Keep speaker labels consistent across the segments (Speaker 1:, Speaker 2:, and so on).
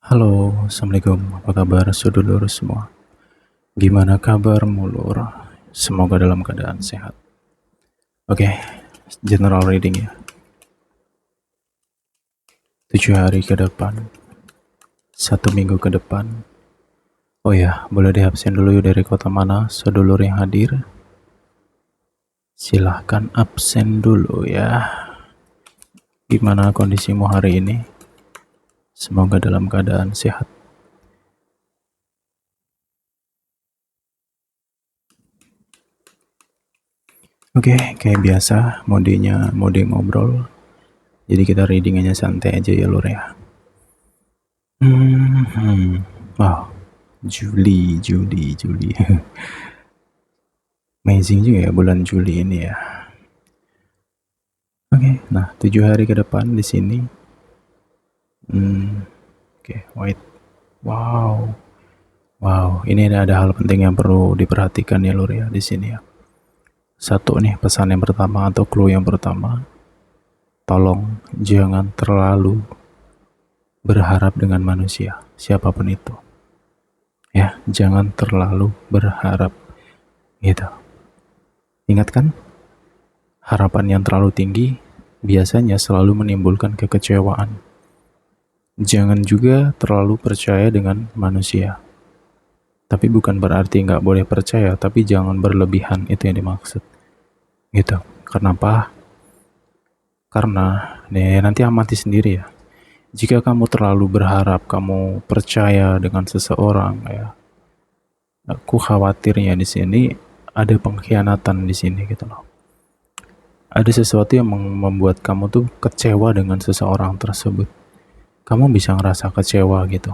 Speaker 1: Halo, Assalamualaikum. Apa kabar sedulur semua? Gimana kabarmu, Lur? Semoga dalam keadaan sehat. Oke, general reading ya. 7 hari ke depan, 1 minggu ke depan. Oh ya, boleh diabsen dulu yuk dari kota mana sedulur yang hadir? Silahkan absen dulu ya. Gimana kondisimu hari ini? Semoga dalam keadaan sehat. Oke, kayak biasa, modenya mode ngobrol. Jadi kita readingannya santai aja ya, Lur ya. Wow, Juli. Amazing juga ya bulan Juli ini ya. Oke, nah 7 hari ke depan di sini. Oke, wait. Wow, ini ada hal penting yang perlu diperhatikan ya, Lur ya, di sini ya. Satu nih, pesan yang pertama atau clue yang pertama, tolong jangan terlalu berharap dengan manusia, siapapun itu. Ya, jangan terlalu berharap gitu. Ingat kan? Harapan yang terlalu tinggi biasanya selalu menimbulkan kekecewaan. Jangan juga terlalu percaya dengan manusia. Tapi bukan berarti nggak boleh percaya, tapi jangan berlebihan, itu yang dimaksud. Gitu. Kenapa? Karena nanti amati sendiri ya. Jika kamu terlalu berharap, kamu percaya dengan seseorang ya, aku khawatirnya di sini ada pengkhianatan di sini gitu loh. Ada sesuatu yang membuat kamu tuh kecewa dengan seseorang tersebut. Kamu bisa ngerasa kecewa gitu.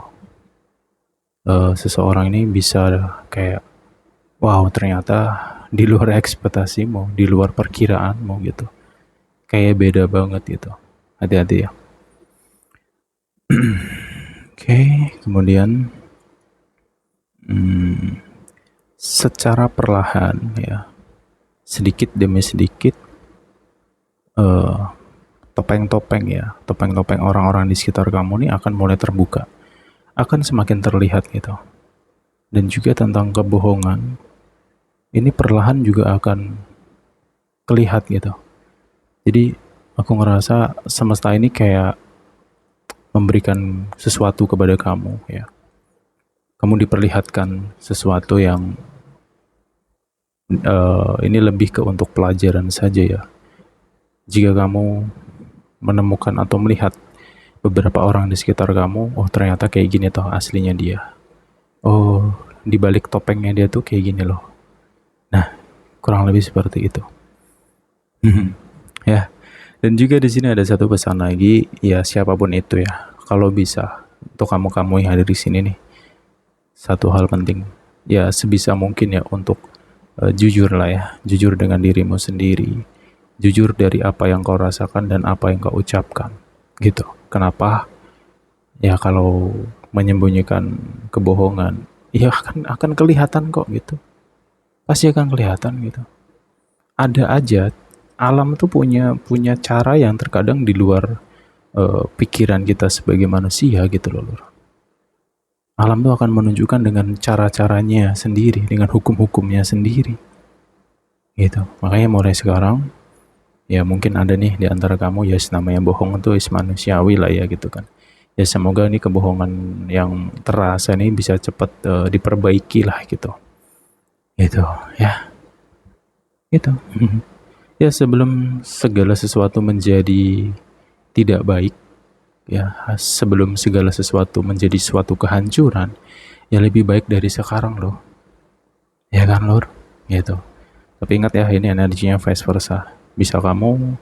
Speaker 1: Seseorang ini bisa kayak, wow, ternyata di luar ekspektasimu, di luar perkiraanmu gitu. Kayak beda banget gitu. Hati-hati ya. Oke, kemudian secara perlahan ya, sedikit demi sedikit, topeng-topeng orang-orang di sekitar kamu nih akan mulai terbuka, akan semakin terlihat gitu. Dan juga tentang kebohongan, ini perlahan juga akan kelihat gitu. Jadi aku ngerasa semesta ini kayak memberikan sesuatu kepada kamu ya. Kamu diperlihatkan sesuatu yang ini lebih ke untuk pelajaran saja ya. Jika kamu menemukan atau melihat beberapa orang di sekitar kamu, oh ternyata kayak gini toh aslinya dia. Oh, di balik topengnya dia tuh kayak gini loh. Nah, kurang lebih seperti itu. Ya. Dan juga di sini ada satu pesan lagi, ya siapapun itu ya. Kalau bisa, untuk kamu-kamu yang hadir di sini nih, satu hal penting, ya sebisa mungkin ya untuk jujur lah ya, jujur dengan dirimu sendiri, jujur dari apa yang kau rasakan dan apa yang kau ucapkan, gitu. Kenapa? Ya kalau menyembunyikan kebohongan, ya akan kelihatan kok gitu, pasti akan kelihatan gitu. Ada aja, alam tuh punya cara yang terkadang di luar pikiran kita sebagai manusia gitu loh, Lur. Alam tuh akan menunjukkan dengan cara-caranya sendiri, dengan hukum-hukumnya sendiri. Gitu. Makanya mulai sekarang, ya mungkin ada nih di antara kamu, ya namanya bohong itu manusiawi lah ya gitu kan. Ya semoga ini kebohongan yang terasa ini bisa cepat diperbaiki lah gitu. Gitu ya. Gitu. Ya sebelum segala sesuatu menjadi tidak baik, ya sebelum segala sesuatu menjadi suatu kehancuran, ya lebih baik dari sekarang loh. Ya kan, Lur? Gitu. Tapi ingat ya, ini energinya vice versa. Bisa kamu,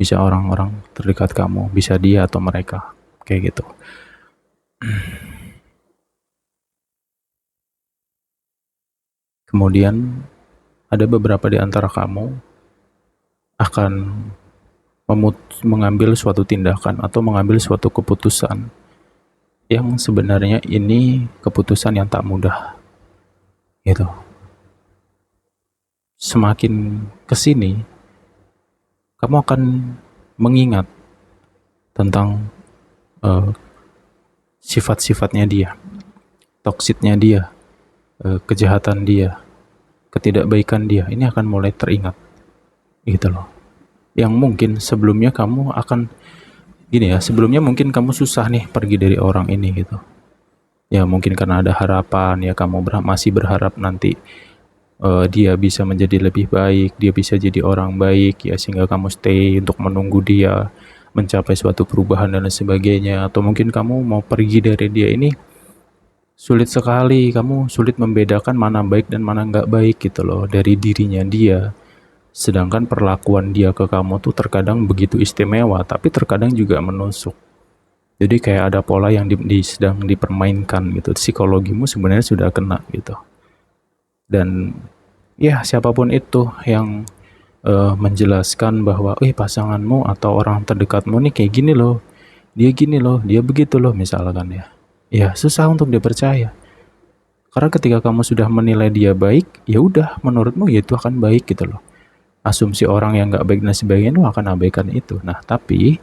Speaker 1: bisa orang-orang terdekat kamu, bisa dia atau mereka. Kayak gitu. Kemudian ada beberapa di antara kamu akan mengambil suatu tindakan atau mengambil suatu keputusan yang sebenarnya ini keputusan yang tak mudah. Gitu. Semakin kesini, kamu akan mengingat tentang sifat-sifatnya dia, toksiknya dia, kejahatan dia, ketidakbaikan dia, ini akan mulai teringat gitu loh. Yang mungkin sebelumnya kamu akan gini ya, sebelumnya mungkin kamu susah nih pergi dari orang ini gitu. Ya mungkin karena ada harapan ya, kamu masih berharap nanti dia bisa menjadi lebih baik, dia bisa jadi orang baik ya, sehingga kamu stay untuk menunggu dia mencapai suatu perubahan dan sebagainya. Atau mungkin kamu mau pergi dari dia ini sulit sekali, kamu sulit membedakan mana baik dan mana nggak baik gitu loh dari dirinya dia. Sedangkan perlakuan dia ke kamu tuh terkadang begitu istimewa, tapi terkadang juga menusuk. Jadi kayak ada pola yang sedang dipermainkan gitu. Psikologimu sebenarnya sudah kena gitu. Dan ya siapapun itu yang menjelaskan bahwa pasanganmu atau orang terdekatmu nih kayak gini loh, dia begitu loh misalkan ya. Ya susah untuk dipercaya. Karena ketika kamu sudah menilai dia baik, ya udah menurutmu ya itu akan baik gitu loh. Asumsi orang yang nggak baik dan sebagainya itu akan abaikan itu. Nah tapi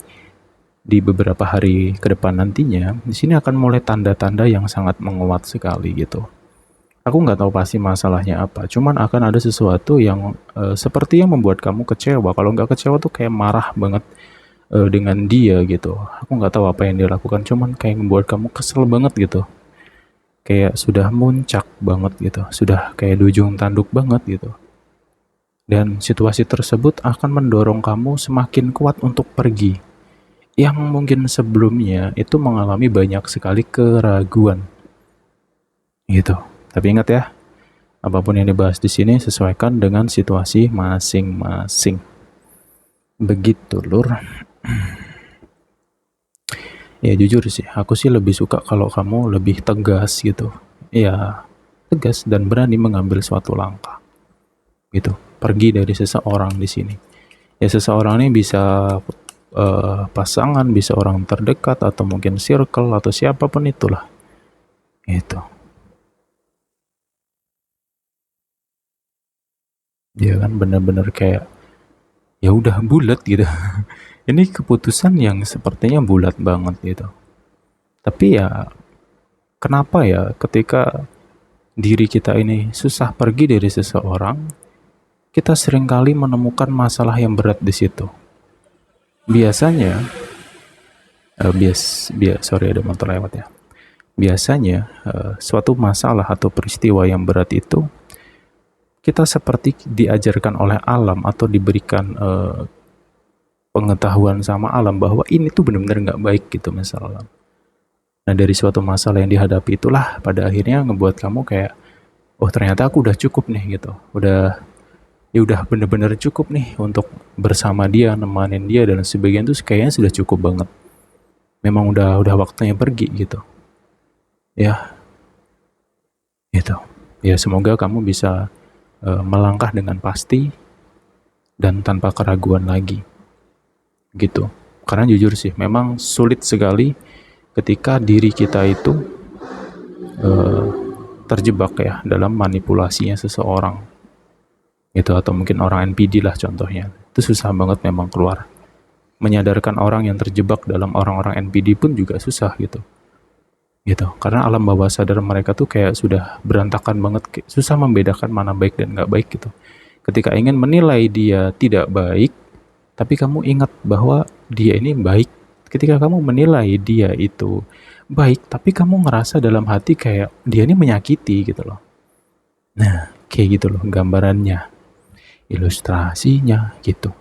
Speaker 1: di beberapa hari ke depan nantinya, di sini akan mulai tanda-tanda yang sangat menguat sekali gitu. Aku nggak tahu pasti masalahnya apa, cuman akan ada sesuatu yang seperti yang membuat kamu kecewa. Kalau nggak kecewa tuh kayak marah banget dengan dia gitu. Aku nggak tahu apa yang dia lakukan, cuman kayak membuat kamu kesel banget gitu. Kayak sudah muncak banget gitu, sudah kayak di ujung tanduk banget gitu. Dan situasi tersebut akan mendorong kamu semakin kuat untuk pergi. Yang mungkin sebelumnya itu mengalami banyak sekali keraguan gitu. Tapi ingat ya, apapun yang dibahas di sini sesuaikan dengan situasi masing-masing. Begitu, Lur. Ya jujur sih, aku sih lebih suka kalau kamu lebih tegas gitu. Ya, tegas dan berani mengambil suatu langkah. Gitu. Pergi dari seseorang di sini. Ya seseorang ini bisa pasangan, bisa orang terdekat atau mungkin circle atau siapapun itulah. Gitu. Dia kan bener-bener kayak ya udah bulat gitu. Ini keputusan yang sepertinya bulat banget gitu. Tapi ya kenapa ya ketika diri kita ini susah pergi dari seseorang, kita seringkali menemukan masalah yang berat di situ. Biasanya, sorry ada motor lewat ya. Biasanya suatu masalah atau peristiwa yang berat itu kita seperti diajarkan oleh alam atau diberikan pengetahuan sama alam bahwa ini tuh benar-benar nggak baik gitu misalnya. Nah dari suatu masalah yang dihadapi itulah pada akhirnya ngebuat kamu kayak, oh ternyata aku udah cukup nih gitu, udah bener-bener cukup nih untuk bersama dia, nemanin dia dan sebagainya tuh kayaknya sudah cukup banget. Memang udah waktunya pergi gitu. Ya, gitu. Ya semoga kamu bisa melangkah dengan pasti dan tanpa keraguan lagi. Gitu. Karena jujur sih, memang sulit sekali ketika diri kita itu terjebak ya dalam manipulasinya seseorang. Gitu, atau mungkin orang NPD lah contohnya. Itu susah banget memang keluar. Menyadarkan orang yang terjebak dalam orang-orang NPD pun juga susah gitu. Gitu. Karena alam bawah sadar mereka tuh kayak sudah berantakan banget, susah membedakan mana baik dan nggak baik gitu. Ketika ingin menilai dia tidak baik, tapi kamu ingat bahwa dia ini baik. Ketika kamu menilai dia itu baik, tapi kamu ngerasa dalam hati kayak dia ini menyakiti gitu loh. Nah, kayak gitu loh gambarannya, ilustrasinya gitu.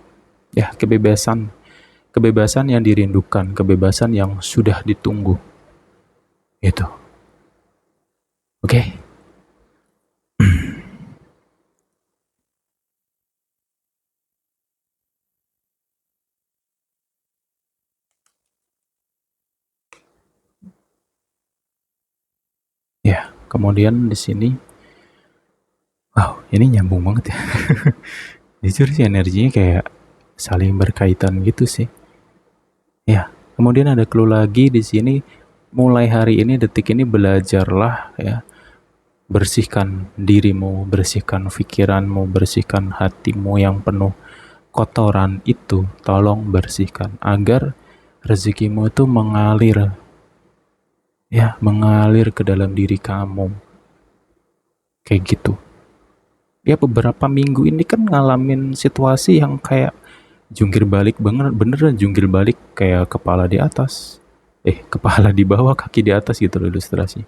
Speaker 1: Ya, kebebasan yang dirindukan, kebebasan yang sudah ditunggu. Gitu. Oke. Ya, kemudian di sini wow, ini nyambung banget ya. Jujur sih energinya kayak saling berkaitan gitu sih. Ya, kemudian ada clue lagi di sini, mulai hari ini, detik ini belajarlah ya, bersihkan dirimu, bersihkan pikiranmu, bersihkan hatimu yang penuh kotoran itu, tolong bersihkan agar rezekimu itu mengalir ya mengalir ke dalam diri kamu, kayak gitu. Ya beberapa minggu ini kan ngalamin situasi yang kayak jungkir balik banget, beneran jungkir balik, kayak kepala di atas, kepala di bawah, kaki di atas gitu loh ilustrasi.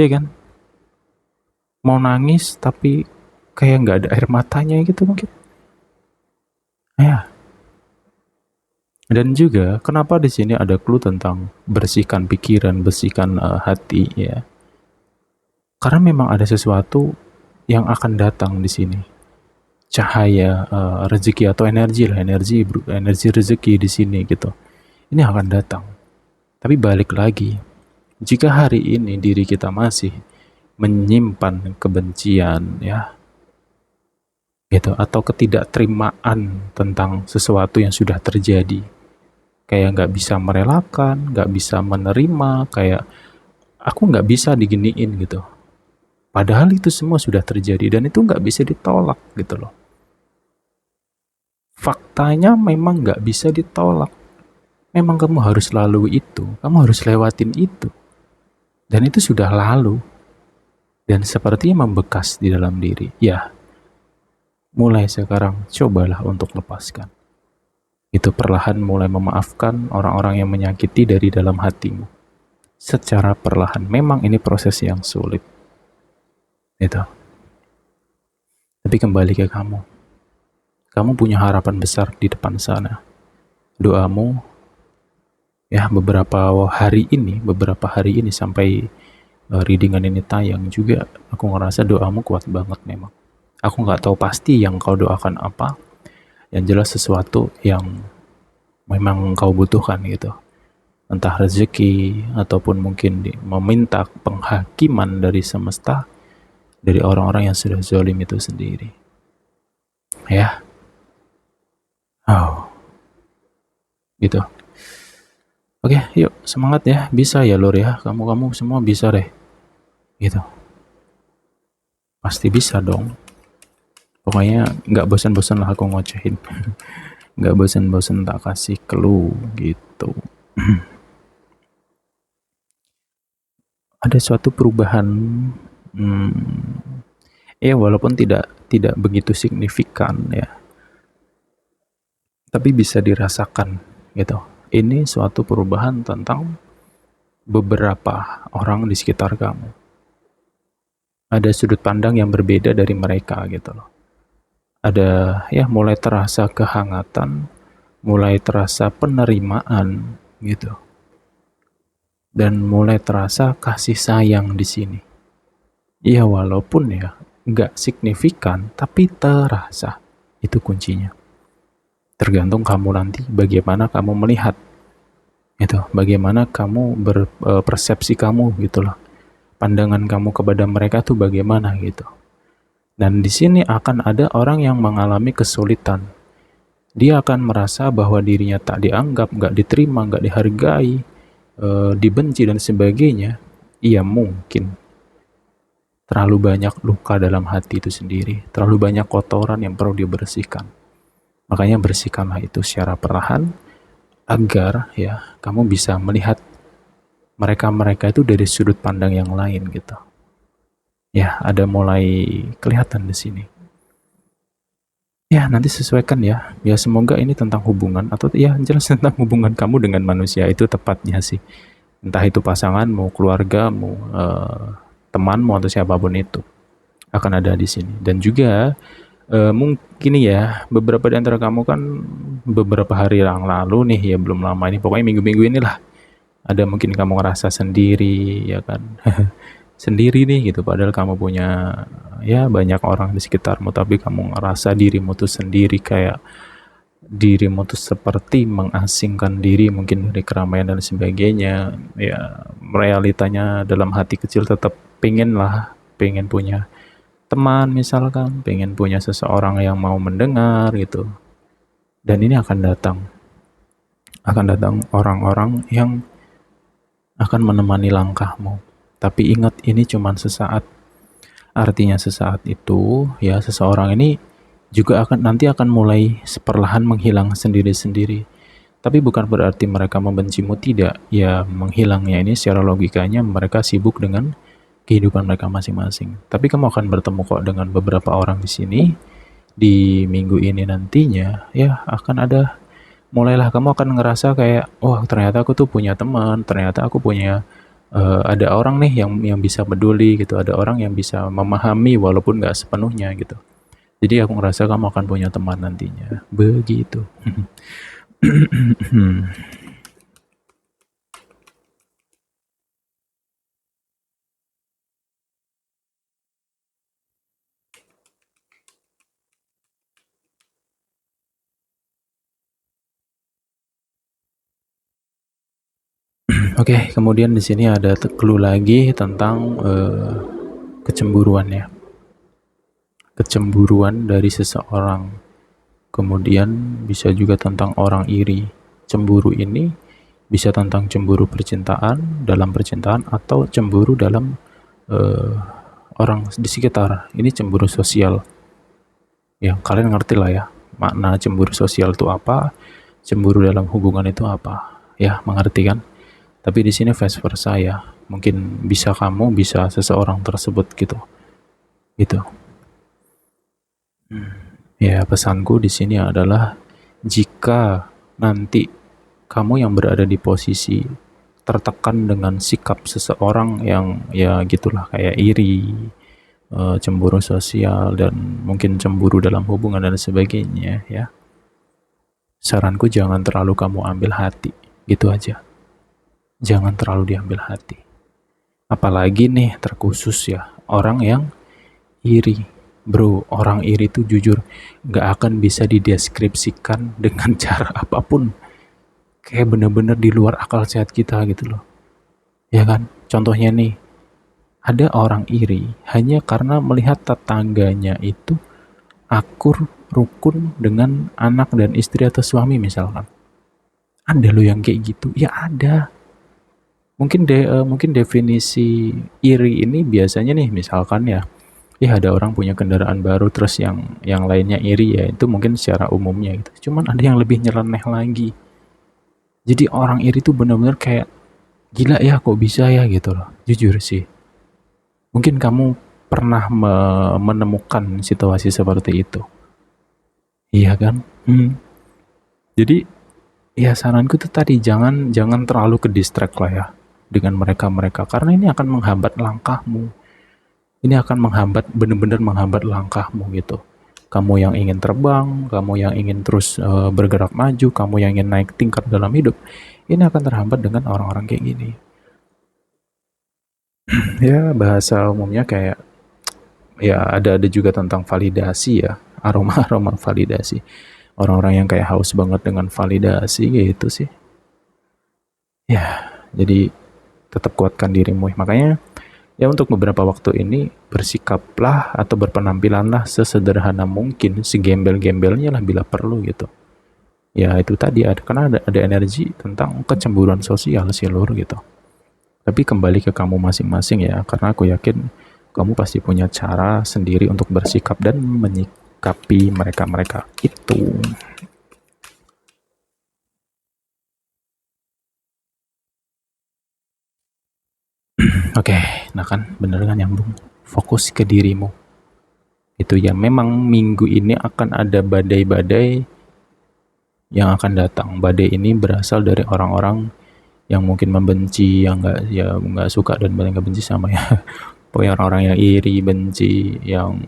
Speaker 1: Ya kan? Mau nangis tapi kayak nggak ada air matanya gitu mungkin. Ya. Dan juga kenapa di sini ada clue tentang bersihkan pikiran, bersihkan hati ya. Karena memang ada sesuatu yang akan datang di sini. Cahaya rezeki atau energi lah, energi rezeki di sini gitu. Ini akan datang. Tapi balik lagi, jika hari ini diri kita masih menyimpan kebencian ya, gitu, atau ketidakterimaan tentang sesuatu yang sudah terjadi, kayak nggak bisa merelakan, nggak bisa menerima, kayak aku nggak bisa diginiin gitu. Padahal itu semua sudah terjadi dan itu nggak bisa ditolak gitu loh. Faktanya memang nggak bisa ditolak. Memang kamu harus lalui itu, kamu harus lewatin itu. Dan itu sudah lalu. Dan sepertinya membekas di dalam diri. Ya, mulai sekarang cobalah untuk lepaskan. Itu perlahan mulai memaafkan orang-orang yang menyakiti dari dalam hatimu. Secara perlahan, memang ini proses yang sulit. Gitu. Tapi kembali ke kamu. Kamu punya harapan besar di depan sana. Doamu, ya beberapa hari ini sampai readingan ini tayang juga, aku ngerasa doamu kuat banget memang. Aku nggak tahu pasti yang kau doakan apa, yang jelas sesuatu yang memang kau butuhkan gitu. Entah rezeki, ataupun mungkin meminta penghakiman dari semesta, dari orang-orang yang sudah zalim itu sendiri. Ya, gitu. Oke, yuk semangat ya, bisa ya Lur ya, kamu semua bisa deh, gitu. Pasti bisa dong. Pokoknya nggak bosan-bosan lah aku ngocehin. Nggak bosan-bosan tak kasih clue gitu. Ada suatu perubahan, ya walaupun tidak begitu signifikan ya, tapi bisa dirasakan gitu. Ini suatu perubahan tentang beberapa orang di sekitar kamu. Ada sudut pandang yang berbeda dari mereka gitu loh. Ada ya mulai terasa kehangatan, mulai terasa penerimaan gitu. Dan mulai terasa kasih sayang di sini. Ya walaupun ya nggak signifikan, tapi terasa. Itu kuncinya. Tergantung kamu nanti bagaimana kamu melihat. Itu, bagaimana kamu berpersepsi kamu gitu loh. Pandangan kamu kepada mereka tuh bagaimana gitu. Dan di sini akan ada orang yang mengalami kesulitan. Dia akan merasa bahwa dirinya tak dianggap, nggak diterima, nggak dihargai, dibenci dan sebagainya. Iya mungkin terlalu banyak luka dalam hati itu sendiri, terlalu banyak kotoran yang perlu dibersihkan. Makanya bersihkanlah itu secara perlahan agar ya kamu bisa melihat mereka-mereka itu dari sudut pandang yang lain gitu. Ya, ada mulai kelihatan di sini. Ya, nanti sesuaikan ya. Ya, semoga ini tentang hubungan atau ya jelas tentang hubungan kamu dengan manusia itu tepatnya sih. Entah itu pasanganmu, keluargamu, temanmu atau siapapun itu akan ada di sini. Dan juga mungkin ya beberapa di antara kamu kan beberapa hari yang lalu nih ya, belum lama ini, pokoknya minggu-minggu inilah, ada mungkin kamu ngerasa sendiri ya kan. Sendiri nih gitu, padahal kamu punya ya banyak orang di sekitarmu, tapi kamu ngerasa dirimu tuh sendiri, kayak dirimu tuh seperti mengasingkan diri mungkin dari keramaian dan sebagainya. Ya realitanya dalam hati kecil tetap pengen punya teman misalkan, pengen punya seseorang yang mau mendengar gitu. Dan ini akan datang orang-orang yang akan menemani langkahmu. Tapi ingat, ini cuma sesaat. Artinya sesaat itu ya seseorang ini juga nanti akan mulai perlahan menghilang sendiri-sendiri. Tapi bukan berarti mereka membencimu, tidak. Ya, menghilangnya ini secara logikanya mereka sibuk dengan kehidupan mereka masing-masing. Tapi kamu akan bertemu kok dengan beberapa orang di sini di minggu ini nantinya. Ya, akan ada, mulailah kamu akan ngerasa kayak, wah ternyata aku tuh punya teman, ternyata aku punya ada orang nih yang bisa peduli gitu, ada orang yang bisa memahami walaupun nggak sepenuhnya gitu. Jadi aku ngerasa kamu akan punya teman nantinya. Begitu. Oke, kemudian di sini ada clue lagi tentang kecemburuan ya. Kecemburuan dari seseorang. Kemudian bisa juga tentang orang iri. Cemburu ini bisa tentang cemburu percintaan, dalam percintaan, atau cemburu dalam eh, orang di sekitar. Ini cemburu sosial. Ya, kalian ngerti lah ya. Makna cemburu sosial itu apa, cemburu dalam hubungan itu apa. Ya, mengerti kan? Tapi di sini vice versa ya. Mungkin bisa kamu, bisa seseorang tersebut gitu. Gitu. Ya, pesanku di sini adalah jika nanti kamu yang berada di posisi tertekan dengan sikap seseorang yang ya gitulah kayak iri, cemburu sosial dan mungkin cemburu dalam hubungan dan sebagainya ya. Saranku jangan terlalu kamu ambil hati, gitu aja. Jangan terlalu diambil hati. Apalagi nih terkhusus ya orang yang iri. Bro, orang iri itu jujur gak akan bisa dideskripsikan dengan cara apapun. Kayak bener-bener di luar akal sehat kita gitu loh. Ya kan? Contohnya nih, ada orang iri hanya karena melihat tetangganya itu akur, rukun dengan anak dan istri atau suami misalkan. Ada loh yang kayak gitu. Ya ada. Mungkin definisi iri ini biasanya nih misalkan ya, ya ada orang punya kendaraan baru terus yang lainnya iri ya itu mungkin secara umumnya gitu. Cuman ada yang lebih nyeleneh lagi. Jadi orang iri tuh benar-benar kayak gila ya kok bisa ya gitu loh. Jujur sih. Mungkin kamu pernah menemukan situasi seperti itu. Iya kan? Jadi ya saranku tuh tadi jangan jangan terlalu ke distract lah ya dengan mereka-mereka karena ini akan menghambat langkahmu. Ini akan menghambat, benar-benar menghambat langkahmu gitu. Kamu yang ingin terbang, kamu yang ingin terus bergerak maju, kamu yang ingin naik tingkat dalam hidup, ini akan terhambat dengan orang-orang kayak gini. Ya bahasa umumnya kayak ya ada juga tentang validasi ya, aroma-aroma validasi. Orang-orang yang kayak haus banget dengan validasi gitu sih. Ya, jadi tetap kuatkan dirimu. Makanya ya untuk beberapa waktu ini bersikaplah atau berpenampilanlah sesederhana mungkin, segembel-gembelnya lah bila perlu gitu. Ya itu tadi karena ada energi tentang kecemburuan sosial sih lur gitu. Tapi kembali ke kamu masing-masing ya, karena aku yakin kamu pasti punya cara sendiri untuk bersikap dan menyikapi mereka-mereka itu. Oke, nah kan bener kan nyambung. Fokus ke dirimu. Itu ya memang minggu ini akan ada badai-badai yang akan datang. Badai ini berasal dari orang-orang yang mungkin membenci, yang nggak suka dan paling nggak benci sama ya. Pokoknya orang-orang yang iri, benci, yang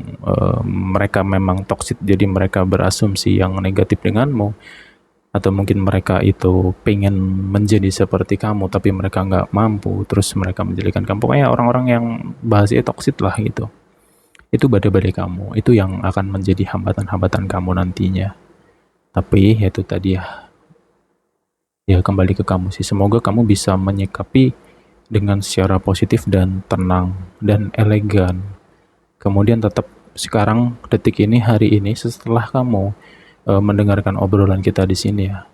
Speaker 1: mereka memang toksik, jadi mereka berasumsi yang negatif denganmu, atau mungkin mereka itu pengen menjadi seperti kamu, tapi mereka nggak mampu, terus mereka menjadikan kamu. Pokoknya orang-orang yang bahasanya toksik lah gitu. Itu badai-badai kamu, itu yang akan menjadi hambatan-hambatan kamu nantinya. Tapi ya itu tadi ya kembali ke kamu sih. Semoga kamu bisa menyikapi dengan secara positif dan tenang dan elegan. Kemudian tetap sekarang detik ini hari ini setelah kamu mendengarkan obrolan kita di sini ya.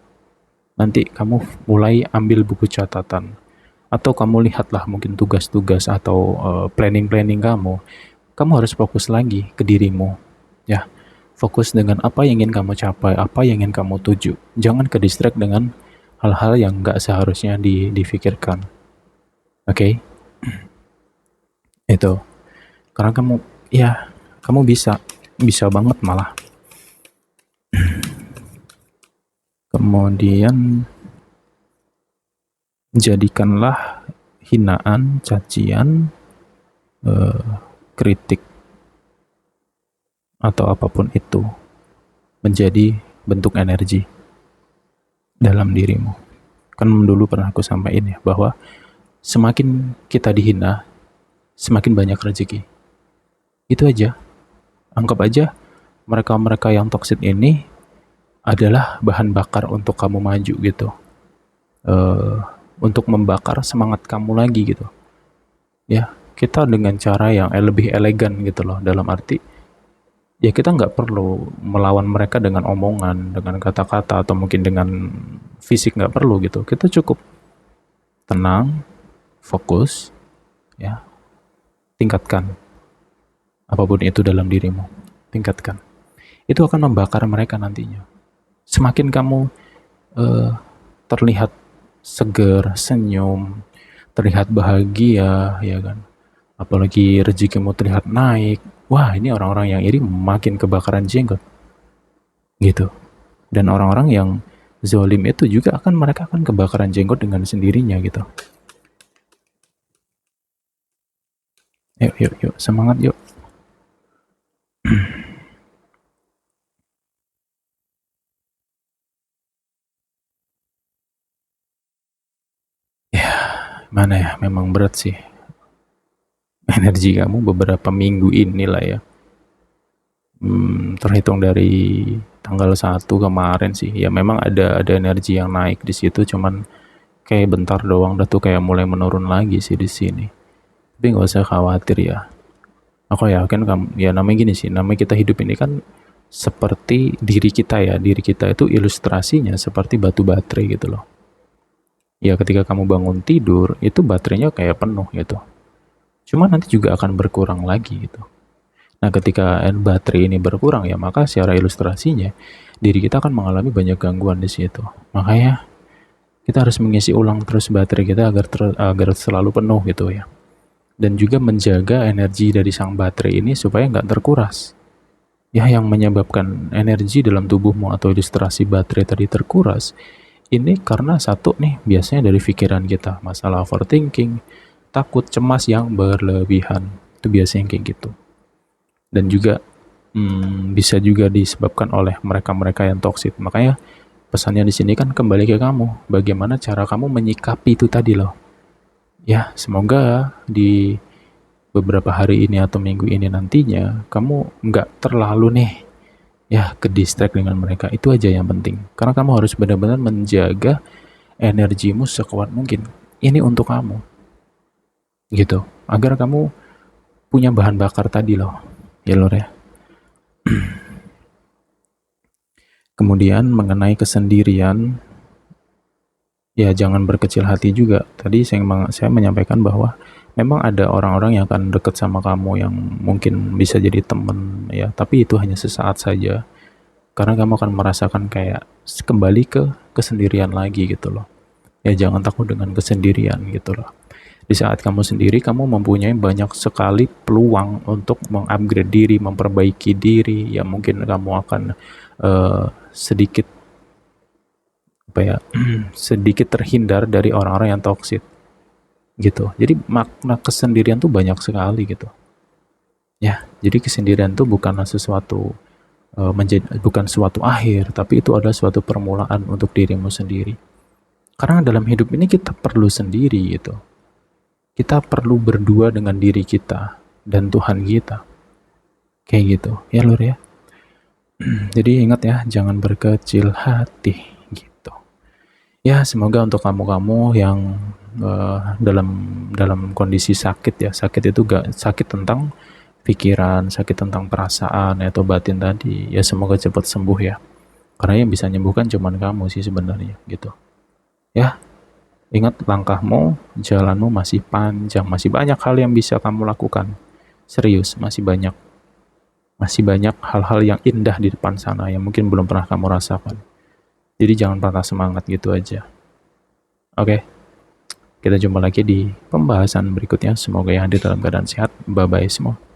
Speaker 1: Nanti kamu mulai ambil buku catatan atau kamu lihatlah mungkin tugas-tugas atau planning-planning kamu. Kamu harus fokus lagi ke dirimu ya. Fokus dengan apa yang ingin kamu capai, apa yang ingin kamu tuju. Jangan ke distract dengan hal-hal yang nggak seharusnya difikirkan. Oke, itu karena kamu, ya kamu bisa banget malah. Kemudian jadikanlah hinaan, cacian, kritik atau apapun itu menjadi bentuk energi dalam dirimu. Kan dulu pernah aku sampaikan ya, bahwa semakin kita dihina, semakin banyak rezeki. Itu aja. Anggap aja mereka-mereka yang toksik ini adalah bahan bakar untuk kamu maju gitu. Untuk membakar semangat kamu lagi gitu. Ya, kita dengan cara yang lebih elegan gitu loh. Dalam arti, ya kita nggak perlu melawan mereka dengan omongan, dengan kata-kata, atau mungkin dengan fisik, nggak perlu gitu. Kita cukup tenang, fokus, ya, tingkatkan apapun itu dalam dirimu, tingkatkan. Itu akan membakar mereka nantinya. Semakin kamu terlihat seger, senyum, terlihat bahagia, ya kan, apalagi rezekimu terlihat naik, wah ini orang-orang yang iri makin kebakaran jenggot gitu. Dan orang-orang yang zolim itu juga mereka akan kebakaran jenggot dengan sendirinya gitu. Yuk, semangat yuk. Ya, mana ya, memang berat sih energi kamu beberapa minggu inilah ya. Terhitung dari tanggal 1 kemarin sih, ya memang ada energi yang naik di situ, cuman kayak bentar doang dah tuh kayak mulai menurun lagi sih di sini. Tapi nggak usah khawatir ya. Aku yakin kamu, ya namanya gini sih, namanya kita hidup ini kan seperti diri kita ya. Diri kita itu ilustrasinya seperti batu baterai gitu loh. Ya ketika kamu bangun tidur, itu baterainya kayak penuh gitu. Cuma nanti juga akan berkurang lagi gitu. Nah ketika baterai ini berkurang ya, maka secara ilustrasinya diri kita akan mengalami banyak gangguan di situ. Makanya kita harus mengisi ulang terus baterai kita agar selalu penuh gitu ya. Dan juga menjaga energi dari sang baterai ini supaya nggak terkuras. Ya, yang menyebabkan energi dalam tubuhmu atau ilustrasi baterai tadi terkuras, ini karena satu nih, biasanya dari pikiran kita, masalah overthinking, takut, cemas yang berlebihan. Itu biasanya kayak gitu. Dan juga bisa juga disebabkan oleh mereka-mereka yang toksik. Makanya pesannya di sini kan kembali ke kamu. Bagaimana cara kamu menyikapi itu tadi loh. Ya, semoga di beberapa hari ini atau minggu ini nantinya kamu nggak terlalu nih ya ke distract dengan mereka. Itu aja yang penting. Karena kamu harus benar-benar menjaga energimu sekuat mungkin. Ini untuk kamu. Gitu. Agar kamu punya bahan bakar tadi loh. Ya lor ya. Kemudian mengenai kesendirian, ya jangan berkecil hati juga. Tadi saya menyampaikan bahwa memang ada orang-orang yang akan dekat sama kamu yang mungkin bisa jadi temen ya, tapi itu hanya sesaat saja. Karena kamu akan merasakan kayak kembali ke kesendirian lagi gitu loh. Ya jangan takut dengan kesendirian gitu loh. Di saat kamu sendiri, kamu mempunyai banyak sekali peluang untuk mengupgrade diri, memperbaiki diri. Ya mungkin kamu akan sedikit sedikit terhindar dari orang-orang yang toksik gitu. Jadi makna kesendirian tuh banyak sekali gitu. Ya, jadi kesendirian tuh bukanlah sesuatu bukan suatu akhir, tapi itu adalah suatu permulaan untuk dirimu sendiri. Karena dalam hidup ini kita perlu sendiri gitu. Kita perlu berdua dengan diri kita dan Tuhan kita. Kayak gitu. Ya lur ya. Jadi ingat ya, jangan berkecil hati gitu. Ya, semoga untuk kamu-kamu yang dalam kondisi sakit ya, sakit itu gak sakit tentang pikiran, sakit tentang perasaan atau batin tadi, ya semoga cepat sembuh ya. Karena yang bisa menyembuhkan cuman kamu sih sebenarnya gitu. Ya, ingat langkahmu, jalanmu masih panjang, masih banyak hal yang bisa kamu lakukan. Serius, masih banyak. Masih banyak hal-hal yang indah di depan sana yang mungkin belum pernah kamu rasakan. Jadi jangan patah semangat gitu aja. Oke, kita jumpa lagi di pembahasan berikutnya. Semoga yang hadir dalam keadaan sehat. Bye bye semua.